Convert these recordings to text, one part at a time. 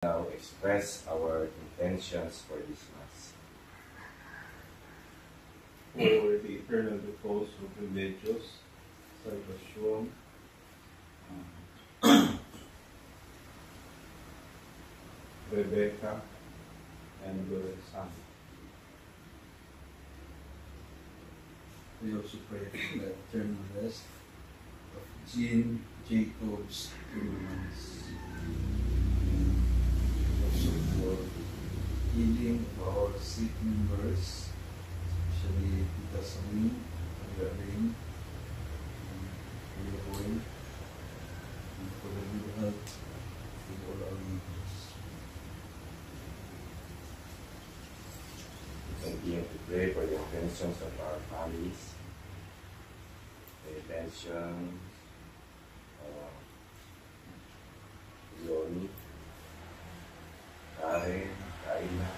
Now express our intentions for this Mass. For the eternal repose of Remedios, Salvacion, Rebecca, and Lorenzo. We also pray for the eternal rest of Jean Jacobs Timmermans. Also for healing of our sick members, especially Tita Sami, Tita Rain, and Kuya Boy, and for the good health of all our members. We continue to pray for the intentions of our families, the intention of Yoni, Karen, Kaina,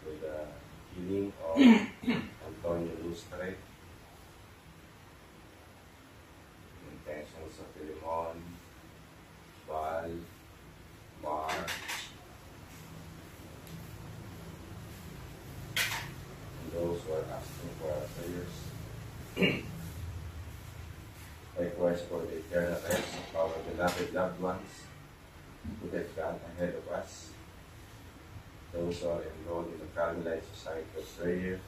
for the healing of Antonio Lustre, the intentions of Limon, Val, Mar, and those who are asking for our prayers. Likewise for the eternal rest of our beloved loved ones who have gone ahead of us, those who are enrolled in the Carmelite Society of Prayer,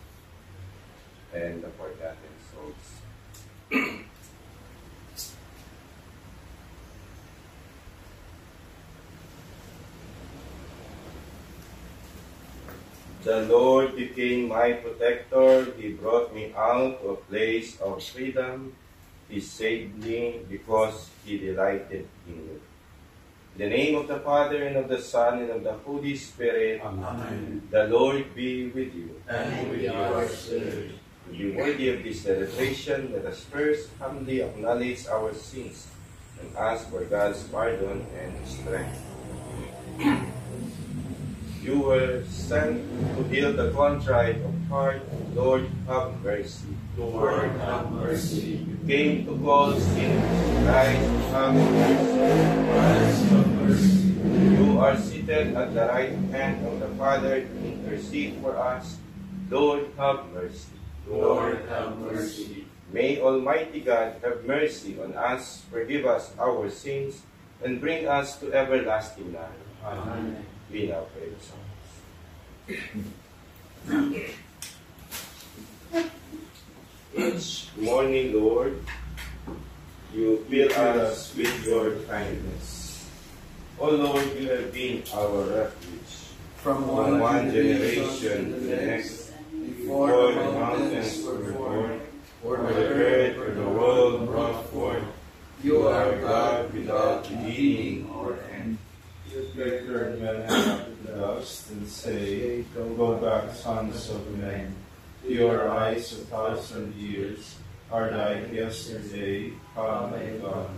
and the forgotten souls. The Lord became my protector. He brought me out to a place of freedom. He saved me because He delighted in me. In the name of the Father, and of the Son, and of the Holy Spirit. Amen. The Lord be with you. And with your spirit. To be worthy of this celebration, let us first humbly acknowledge our sins and ask for God's pardon and strength. You were sent to heal the contrite of heart. Lord, have mercy. Lord, have mercy. You came to call sinners. Christ, have mercy. Christ, have mercy. You are seated at the right hand of the Father to intercede for us. Lord, have mercy. Lord, have mercy. May Almighty God have mercy on us, forgive us our sins, and bring us to everlasting life. Amen. We now pray the psalms. Each morning, Lord, you fill us with your kindness. O Lord, you have been our refuge. From one generation to the next, before the mountains were born, or the earth or the world brought forth, you are God without beginning or end. You turn men to the dust and say, Go back, sons of men. Your eyes 1,000 years are like yesterday, come and gone.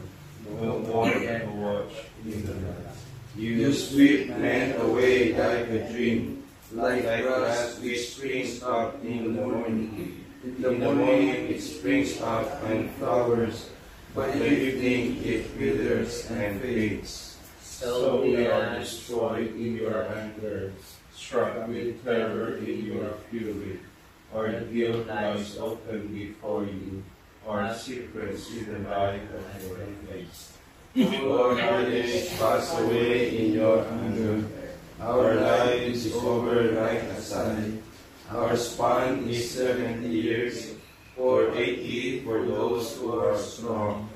No more can watch in the night. You sweep men away like a dream, like grass which springs up in the morning. In the morning it springs up and flowers, but in the evening it withers and fades. So we are destroyed in your anger, struck with terror in your fury. Our guilt lies open before you, our secrets in the light of your face. Lord, our days pass away in your anger. Our lives is over like a sigh. Our span is 70 years, or 80 for those who are strong.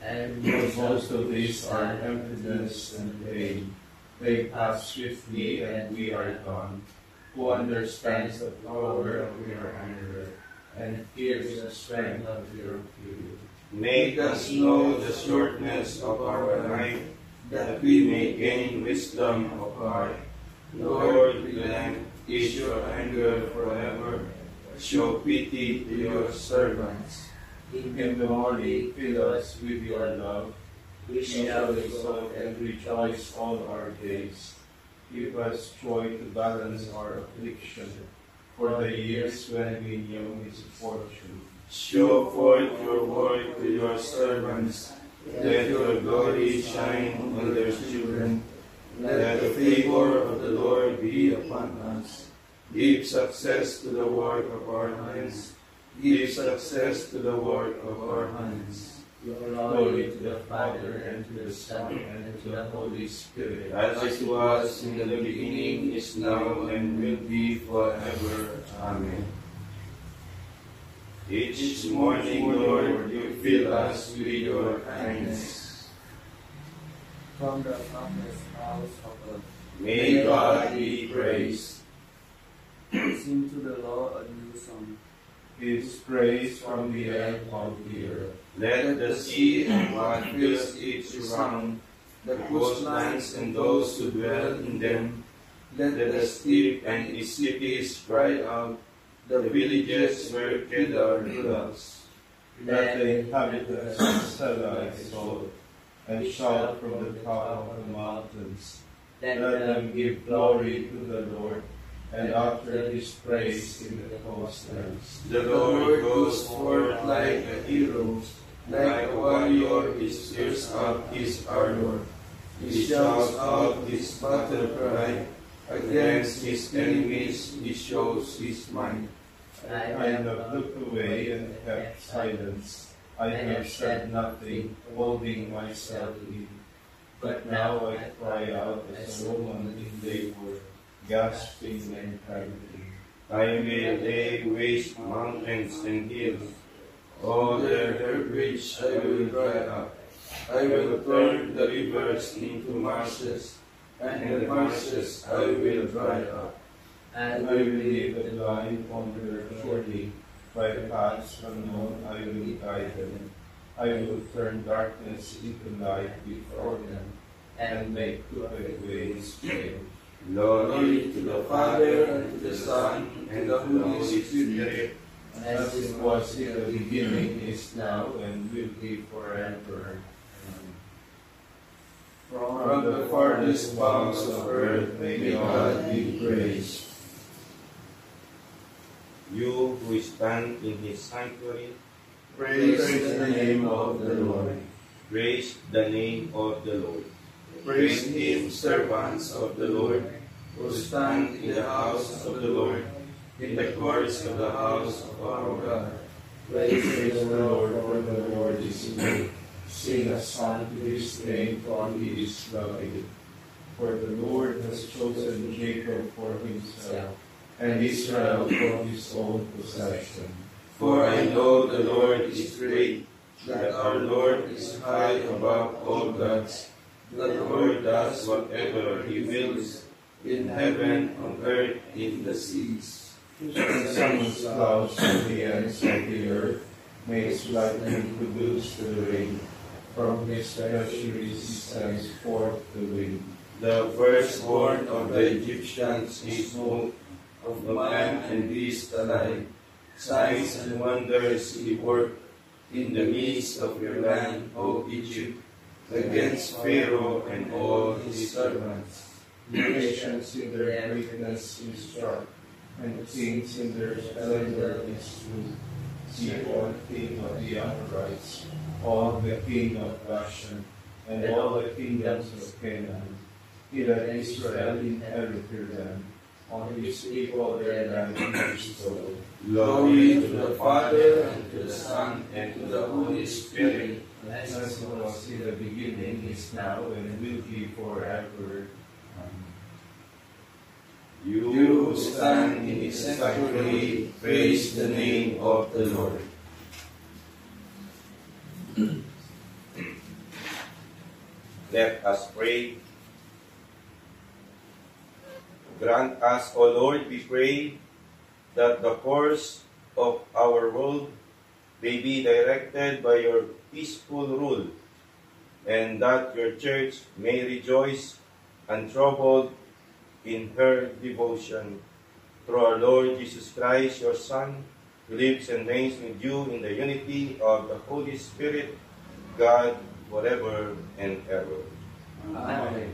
And most of these are emptiness and pain. They pass swiftly and we are gone. Who understands the power of your anger and fears the strength of your fury? Make us know the shortness of our life, that we may gain wisdom of heart. Lord, relent, is your anger forever. Show pity to your servants. In the morning, fill us with your love. We shall exult and rejoice all our days. Give us joy to balance our affliction, for the years when we knew misfortune. Show forth your word to your servants, Let your glory shine on their children. Let the favor of the Lord be upon us. Give success to the work of our hands. Give success to the work of our hands. Glory to the Father, and to the Son, and to the Holy Spirit. As it was in the beginning, is now, and will be forever. Amen. Each morning, Lord, you fill us with your kindness. From the Father's house of God, May God be praised. sing to the Lord a new song. His praise from the end of the earth. Let the sea and what fills it surround, the coastlands and those who dwell in them. Let the steep and its cities cry out, the villages where Kedar dwells. Let the inhabitants of Selah exalt, and shout from the top of the mountains. Let them give glory to the Lord, and utter his praise in the coastlands. The Lord goes forth like a hero, like a warrior, he stirs up his ardor. He shouts out his battle cry, against his enemies he shows his might. I have looked away and kept silence. I have said nothing, holding myself in. But now I cry out as a woman in labor, gasping and panting. I will lay waste mountains and hills. All their herbage I will dry up. I will turn the rivers into marshes, and the marshes I will dry up. I will lead the blind wander surely, by paths unknown I will guide them. I will turn darkness into light before them, and make crooked ways straight. Glory to the Father, and to the Son, and to the Holy Spirit, as it was in the beginning, is now, and will be forever. from the farthest bounds of earth, may God be praised. You who stand in his sanctuary, Praise the name of the Lord. praise the name of the Lord. Praise him, servants of the Lord, who stand in the house of the Lord, in the courts of the house of our God. Praise the Lord, for the Lord is good. Sing a song to his name, for he is loving. For the Lord has chosen Jacob for himself, and Israel for his own possession. For I know the Lord is great, that our Lord is high above all gods. The Lord does whatever he wills, in heaven, on earth, in the seas. He summons clouds from the ends of the earth, makes lightning produce the rain. From his treasuries he sends forth the wind. The firstborn of the Egyptians he smote, of man and beast alike. Signs and wonders he worked in the midst of your land, O Egypt, against Pharaoh and all his servants. Nations in their greatness is struck, and kings in their splendor is true. Sihon, king of the Amorites, all the king of Bashan, and all the kingdoms of Canaan. He that Israel inherited them, on his people their land is bestowed. Glory to the Father, and to the Son, and to the Holy Spirit, As it was in the beginning, is now, and will be forever. Amen. You who stand in his sanctuary, praise the name of the Lord. Let us pray. Grant us, O Lord, we pray, that the course of our world may be directed by your peaceful rule, and that your church may rejoice untroubled in her devotion. Through our Lord Jesus Christ, your Son, who lives and reigns with you in the unity of the Holy Spirit, God, forever and ever. Amen.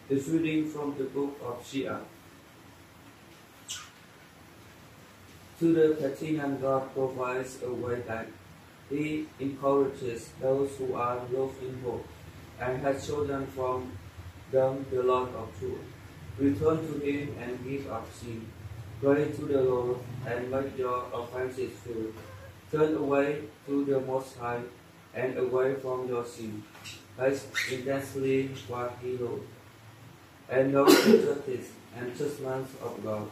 Is reading from the book of Shia. To the Kachinan, God provides a way back. He encourages those who are lost in hope and has chosen from them the Lord of truth. Return to Him and give up sin. Pray to the Lord and make your offenses few. Turn away to the Most High and away from your sin. Haste intensely what He loves, and know the justice and judgments of God.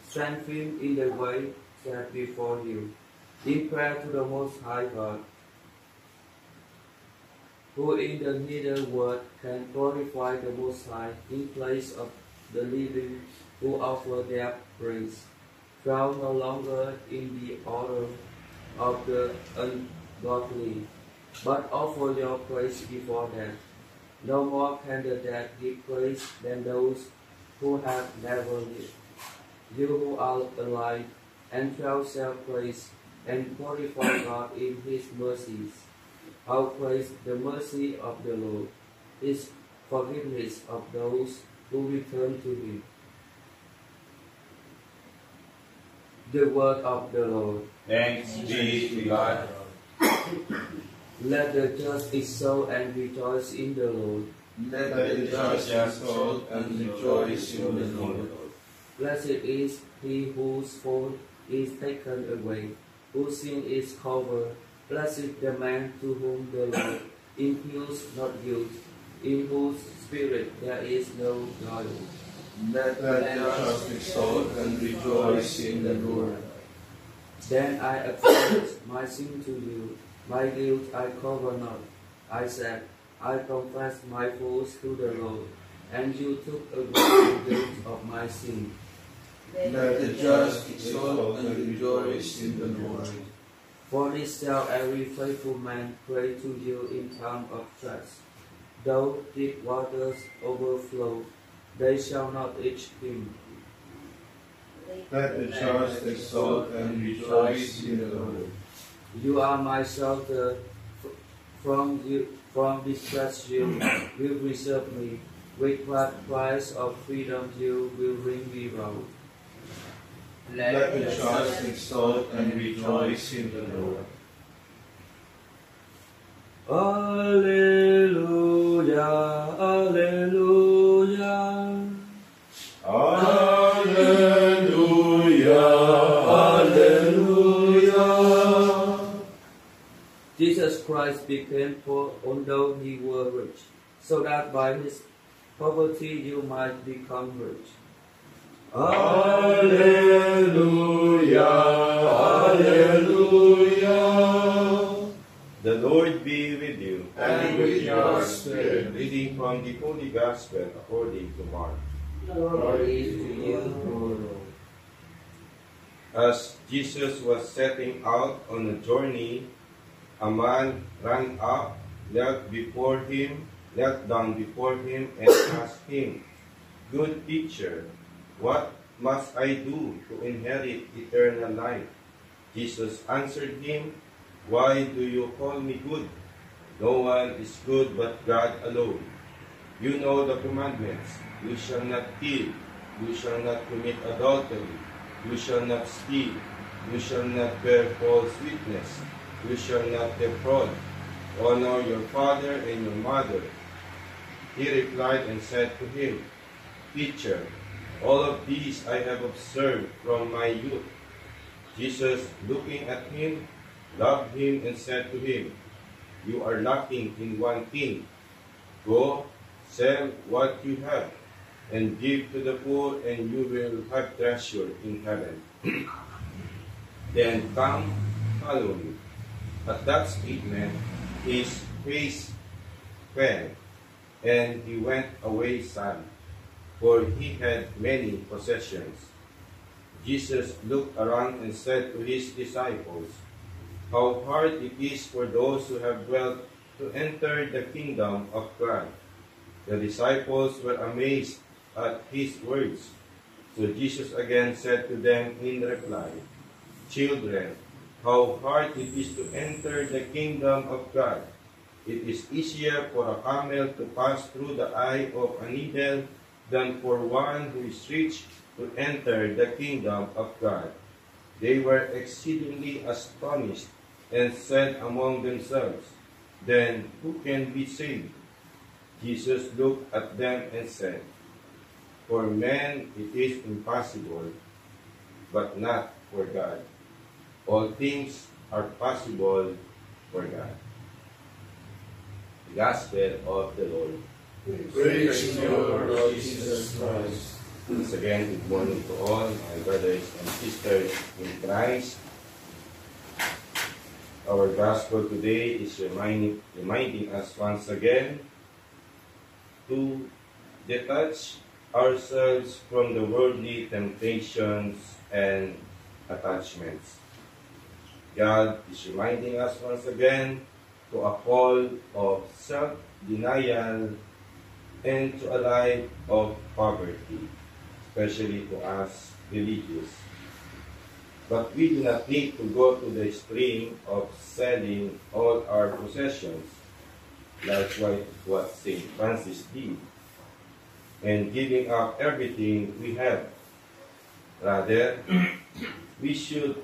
Strengthen in the way set before you. In prayer to the Most High God, who in the hidden word can glorify the Most High in place of the living who offer their praise. Drown no longer in the order of the ungodly, but offer your praise before them. No more can the dead give praise than those who have never lived. You who are alive and shall praise and glorify God in His mercies. How praise the mercy of the Lord, His forgiveness of those who return to Him. The word of the Lord. Thanks be to God. Let the just exult and rejoice in the Lord. Let the just exult and rejoice in the Lord. Blessed is he whose fault is taken away, whose sin is covered. Blessed the man to whom the Lord imputes not guilt, in whose spirit there is no guile. Let the just exult and rejoice in the Lord. Then I acknowledge my sin to you, my guilt I cover not. I said, I confess my faults to the Lord, and you took away the guilt of my sin. Let the just exult and rejoice in the Lord. For this shall every faithful man pray to you in time of stress. Though deep waters overflow, they shall not reach him. Let the just exult and rejoice in the Lord. You are my shelter from distress. You will preserve me. With glad cries of freedom you will ring me round. Let the just exult and rejoice in the Lord. Alleluia, Alleluia. Alleluia, Alleluia. Jesus Christ became poor although he were rich, so that by his poverty you might become rich. Alleluia, Alleluia. The Lord be with you. And with your spirit. Reading from the Holy Gospel according to Mark. Glory to you, O Lord. As Jesus was setting out on a journey, a man ran up, knelt down before him, and asked him, Good teacher, what must I do to inherit eternal life? Jesus answered him, Why do you call me good? No one is good but God alone. You know the commandments. You shall not kill. You shall not commit adultery. You shall not steal. You shall not bear false witness. You shall not defraud. Honor your father and your mother. He replied and said to him, Teacher, all of these I have observed from my youth. Jesus, looking at him, loved him and said to him, You are lacking in one thing. Go, sell what you have, and give to the poor, and you will have treasure in heaven. Then come, follow me. At that statement, his face fell, and he went away sad, for he had many possessions. Jesus looked around and said to his disciples, How hard it is for those who have wealth to enter the kingdom of God. The disciples were amazed at his words. So Jesus again said to them in reply, Children, how hard it is to enter the kingdom of God. It is easier for a camel to pass through the eye of a needle than for one who is rich to enter the kingdom of God. They were exceedingly astonished and said among themselves, Then who can be saved? Jesus looked at them and said, For men it is impossible, but not for God. All things are possible for God. The Gospel of the Lord. Praise you, Lord Jesus Christ. Once again, good morning to all my brothers and sisters in Christ. Our Gospel today is reminding us once again to detach ourselves from the worldly temptations and attachments. God is reminding us once again to a call of self-denial and to a life of poverty, especially to us religious. But we do not need to go to the extreme of selling all our possessions, like what St. Francis did, and giving up everything we have. Rather, we should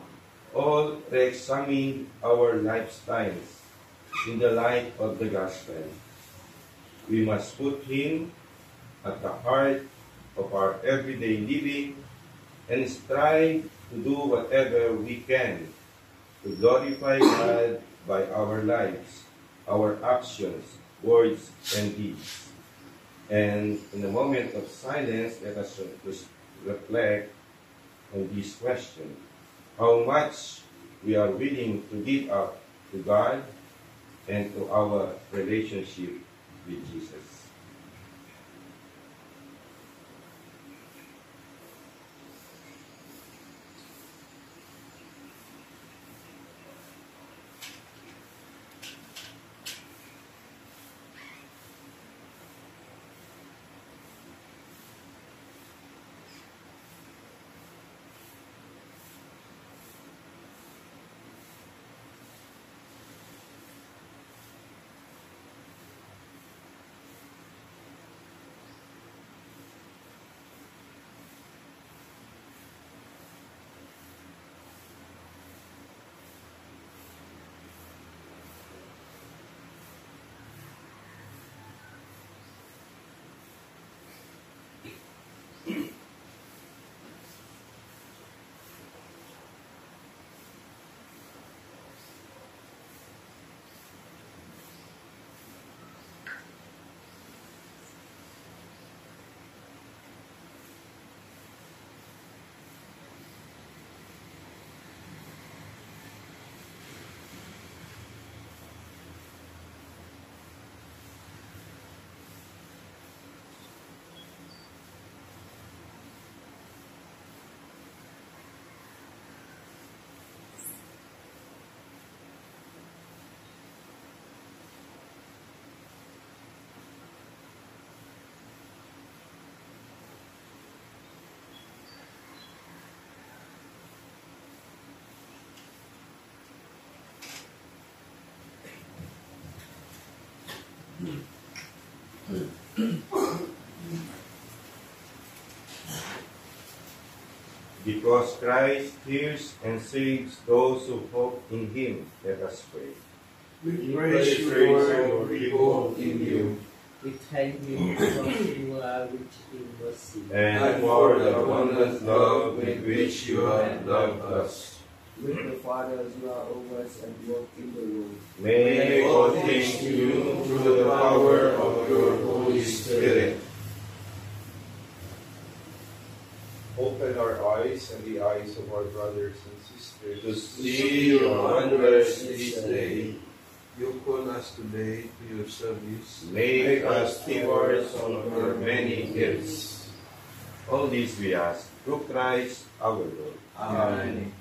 all re-examine our lifestyles in the light of the gospel. We must put Him at the heart of our everyday living and strive to do whatever we can to glorify God by our lives, our actions, words, and deeds. And in a moment of silence, let us reflect on this question: how much we are willing to give up to God and to our relationship with Jesus. Because Christ hears and saves those who hope in Him, let us pray. We praise you, Lord, we hope in you. We thank you because you are rich in mercy. And for the abundant love with which you have loved us. With the Father, you are over us and work in the world. May all things to you through the power of your Holy Spirit. Open our eyes and the eyes of our brothers and sisters To see your wonders this day. You call us today to your service. Make us stewards of your many gifts. All this we ask through Christ our Lord. Amen.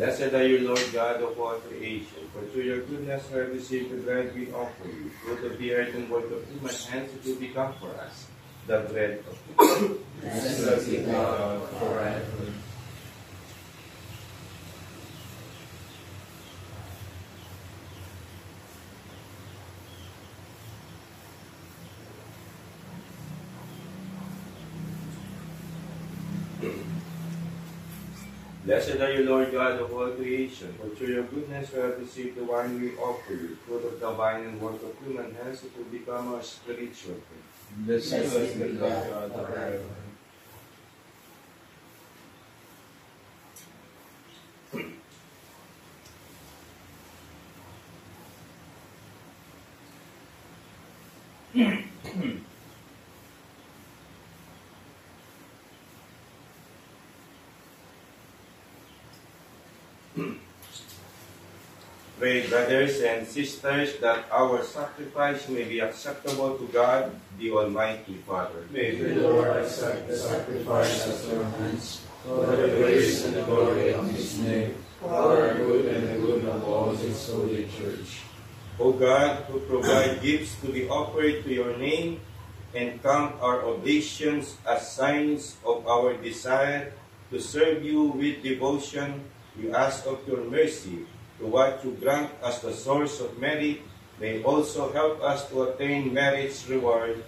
Blessed are you, Lord God of all creation, for through your goodness we have received the bread we offer you, fruit of the earth and work of human hands, it will become for us the bread of God. Blessed be God forever. Blessed are you, Lord God of all creation, for through your goodness we have received the wine we offer you, fruit of the vine and work of human hands, it will become our spiritual food. Blessed be God forever. Pray, brothers and sisters, that our sacrifice may be acceptable to God, the Almighty Father. May the Lord accept the sacrifice at your hands, for the praise and the glory of his name, for our good and the good of all his holy church. O God, who provide gifts to be offered to your name, and count our oblations as signs of our desire to serve you with devotion, we ask of your mercy to what you grant as the source of merit may also help us to attain merit's reward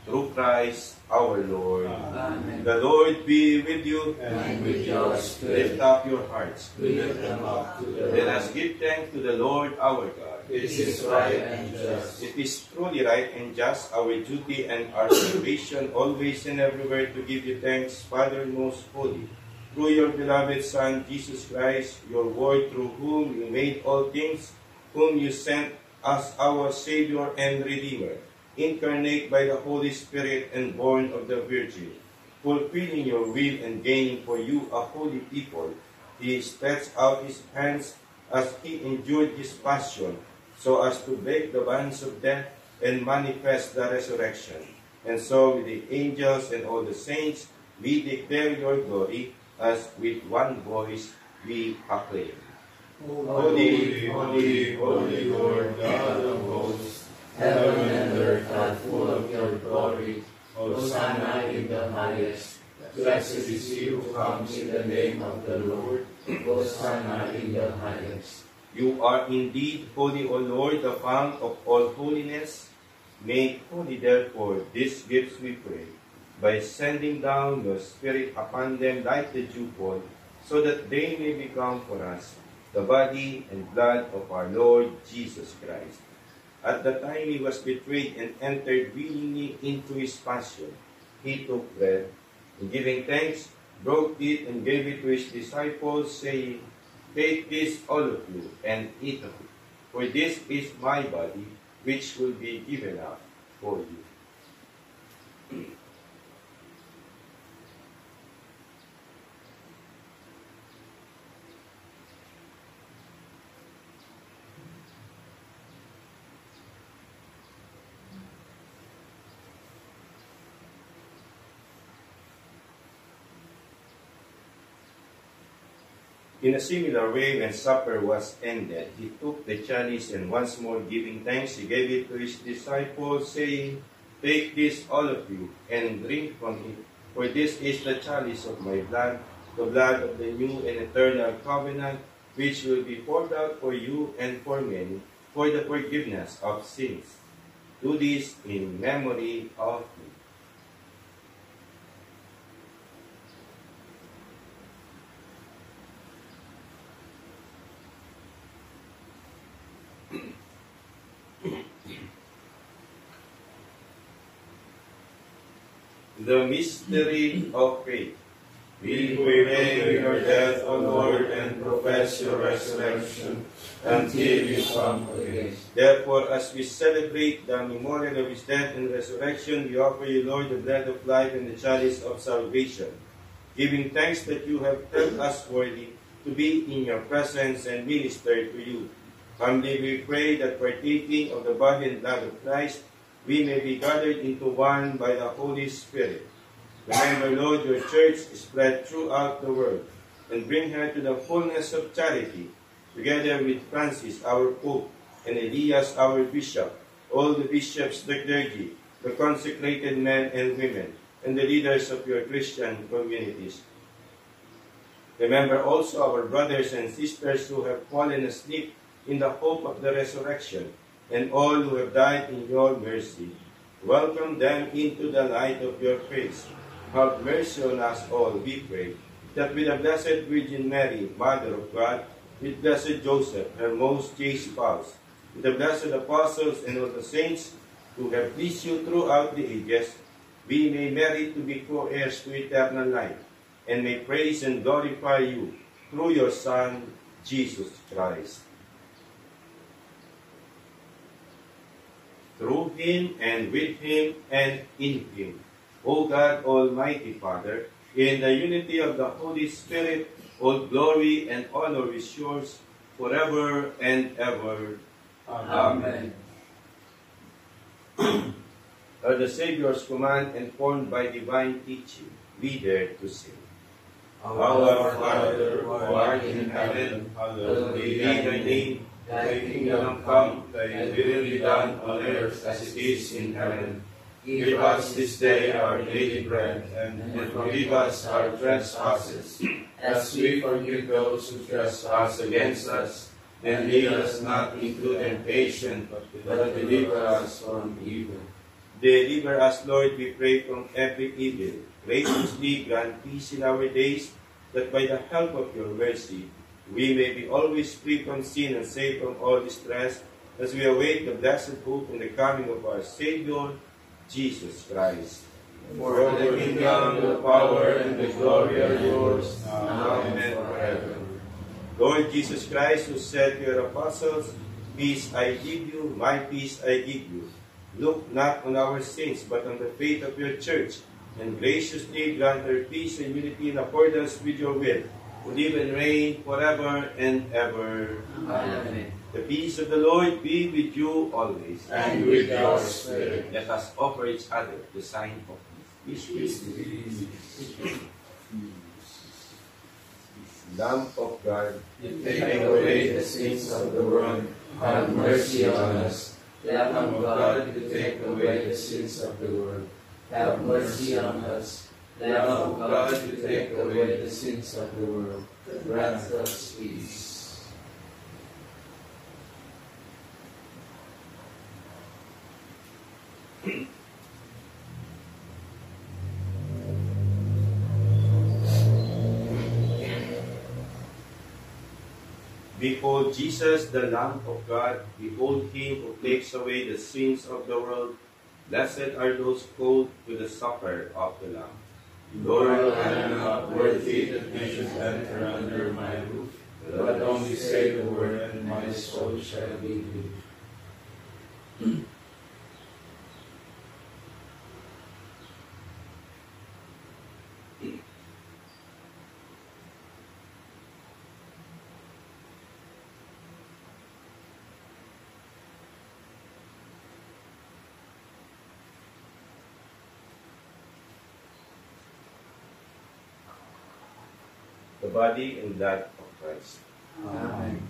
through Christ our Lord. Amen. The Lord be with you. And with your spirit, Lift up your hearts. we lift them up to the Let Lord. us give thanks to the Lord our God. It is right and just. It is truly right and just, our duty and our salvation, always and everywhere to give you thanks, Father most holy, through your beloved Son, Jesus Christ, your word through whom you made all things, whom you sent as our Savior and Redeemer, incarnate by the Holy Spirit and born of the Virgin, fulfilling your will and gaining for you a holy people. He stretched out his hands as he endured his passion, so as to break the bonds of death and manifest the resurrection. And so with the angels and all the saints, we declare your glory, as with one voice we acclaim. Holy, holy, holy Lord God of hosts, heaven and earth are full of your glory. Hosanna in the highest. Blessed is he who comes in the name of the Lord. Hosanna in the highest. You are indeed holy, O Lord, the fount of all holiness. Make holy, therefore, these gifts, we pray, by sending down your Spirit upon them like the dewfall, so that they may become for us the body and blood of our Lord Jesus Christ. At the time he was betrayed and entered willingly into his passion, he took bread, and giving thanks, broke it and gave it to his disciples, saying, "Take this, all of you, and eat of it, for this is my body, which will be given up for you." In a similar way, when supper was ended, he took the chalice, and once more giving thanks, he gave it to his disciples, saying, "Take this, all of you, and drink from it, for this is the chalice of my blood, the blood of the new and eternal covenant, which will be poured out for you and for many, for the forgiveness of sins. Do this in memory of me." The mystery of faith. We proclaim your death, O Lord, and profess your resurrection until you come again. Therefore, as we celebrate the memorial of his death and resurrection, we offer you, Lord, the bread of life and the chalice of salvation, giving thanks that you have held us worthy to be in your presence and minister to you. Humbly we pray that partaking of the body and blood of Christ, we may be gathered into one by the Holy Spirit. Remember, Lord, your church is spread throughout the world, and bring her to the fullness of charity, together with Francis, our Pope, and Elias, our Bishop, all the bishops, the clergy, the consecrated men and women, and the leaders of your Christian communities. Remember also our brothers and sisters who have fallen asleep in the hope of the resurrection, and all who have died in your mercy. Welcome them into the light of your face. Have mercy on us all, we pray, that with the Blessed Virgin Mary, Mother of God, with Blessed Joseph, her most chaste spouse, with the blessed apostles and all the saints who have pleased you throughout the ages, we may merit to be co-heirs to eternal life, and may praise and glorify you through your Son, Jesus Christ. Through him, and with him, and in him, O God, Almighty Father, in the unity of the Holy Spirit, all glory and honor is yours forever and ever. Amen. At the Savior's command and formed by divine teaching, we dare to sing. Our Father, who art in heaven, hallowed be thy name. Thy kingdom come, thy will be done on earth as it is in heaven. Give us this day our daily bread, and forgive us our trespasses, as we forgive those who trespass against us. And lead us not into temptation, but deliver us from evil. Deliver us, Lord, we pray, from every evil. Graciously grant peace in our days, that by the help of your mercy, we may be always free from sin and safe from all distress, as we await the blessed hope and the coming of our Savior, Jesus Christ. For the kingdom, the power, and the glory are yours, now and forever. Lord Jesus Christ, who said to your apostles, Peace I give you, my peace I give you. Look not on our sins, but on the faith of your church, and graciously grant her peace and unity in accordance with your will, who live and reign forever and ever. Amen. The peace of the Lord be with you always. And with your spirit. Let us offer each other the sign of peace. Peace. Lamb of God, you take away the sins of the world, have mercy on us. Lamb of God, you take away the sins of the world, have mercy on us. Lamb of God, you take away the sins of the world, grant us peace. Behold Jesus, the Lamb of God. Behold him who takes away the sins of the world. Blessed are those called to the supper of the Lamb. Lord, I am not worthy that you should enter under my roof, but only say the word, and my soul shall be healed. The body and blood of Christ. Amen.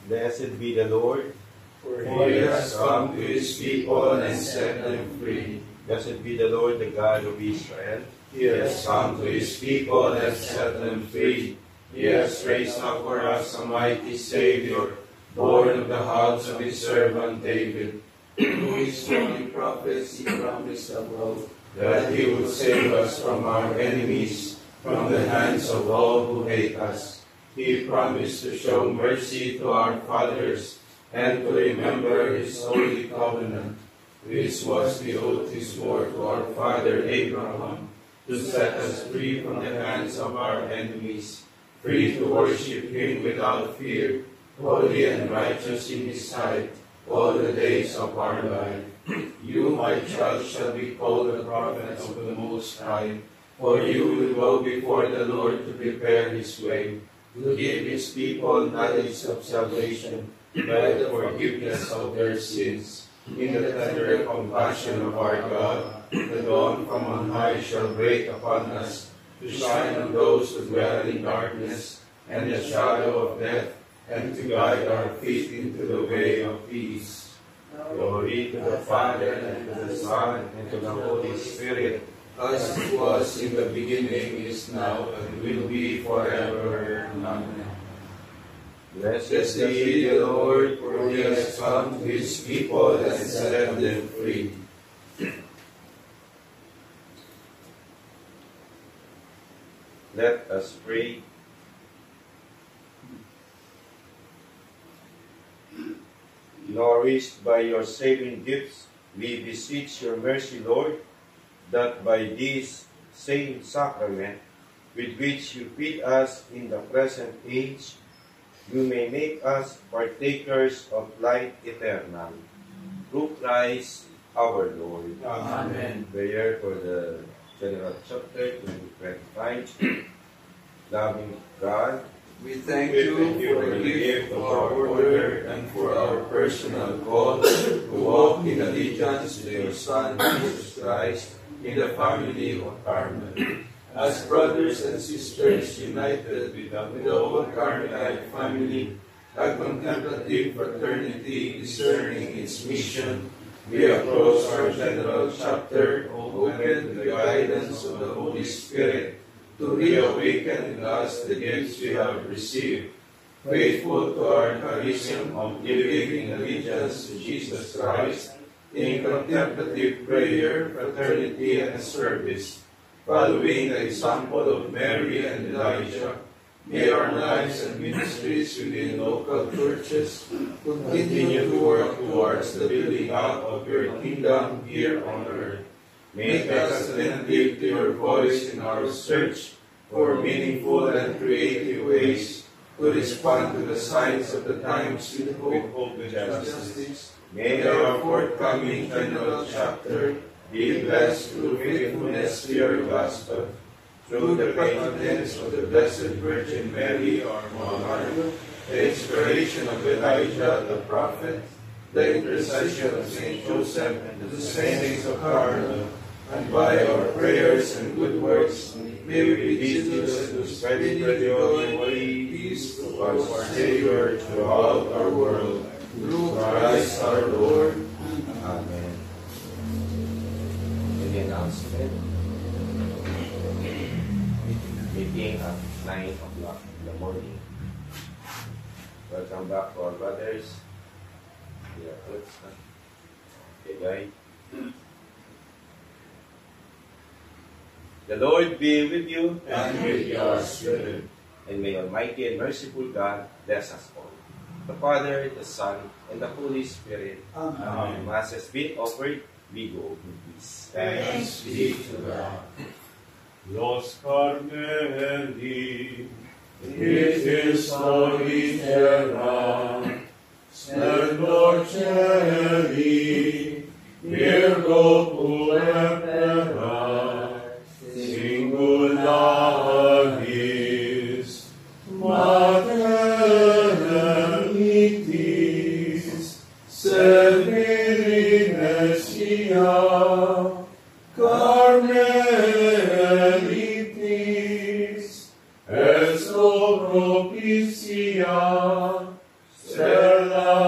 Blessed be the Lord. For he has come to his people and set them free. Blessed be the Lord, the God of Israel. He has come to his people and set them free. He has raised up for us a mighty Savior, born of the house of his servant David. Through his holy prophets he promised above, That he would save us from our enemies, from the hands of all who hate us. He promised to show mercy to our fathers, and to remember his holy covenant. This was the oath he swore to our father Abraham, to set us free from the hands of our enemies, free to worship him without fear, holy and righteous in his sight, all the days of our life. You, my child, shall be called the prophet of the Most High, for you will go before the Lord to prepare his way, to give his people knowledge of salvation by the forgiveness of their sins. In the tender compassion of our God, the dawn from on high shall break upon us, to shine on those who dwell in darkness and the shadow of death, and to guide our feet into the way of peace. Glory to the Father, and to the Son, and to the Holy Spirit. As it was in the beginning, is now, and will be forever. Amen. Blessed be the Lord, for he has come to his people and set them free. Let us pray. Nourished by your saving gifts, we beseech your mercy, Lord, that by this same sacrament with which you feed us in the present age, you may make us partakers of life eternal. Through Christ our Lord. Amen. Prayer for the General Chapter 2025. Loving God, we thank We you thank you for the gift of our order and for our personal call to walk in allegiance to your Son, Jesus Christ, in the family of Carmel. As brothers and sisters united with the whole Carmelite family, a contemplative fraternity discerning its mission, we approach our General Chapter, open to the guidance of the Holy Spirit, to reawaken in us the gifts we have received, faithful to our charism of giving allegiance to Jesus Christ, in contemplative prayer, fraternity, and service, following the example of Mary and Elijah. May our lives and ministries within local churches continue to work towards the building up of your kingdom here on earth. Make us attentive to your voice in our search for meaningful and creative ways to respond to the signs of the times with hope and justice. May our forthcoming General Chapter be blessed through faithfulness to your gospel, through the patronage of the Blessed Virgin Mary, our Mother, the inspiration of Elijah the prophet, the intercession of Saint Joseph and the saints of Carmel, and by our prayers and good works, may we be Jesus to spread the joy and peace to our Savior throughout our world. Through Christ our Lord. Amen. Any announcement? Meeting at 9 o'clock in the morning. Welcome back to our brothers. Yeah, okay, guys. The Lord be with you, And with your spirit. and may Almighty and merciful God bless us all. The Father, the Son, and the Holy Spirit. Amen. Mass has been offered. We go in peace. Thanks be to God. Los Carmeli, it is holy terra, splendor celi, Virgo puerpera, singularis, mater emiti, Alleluia, Stella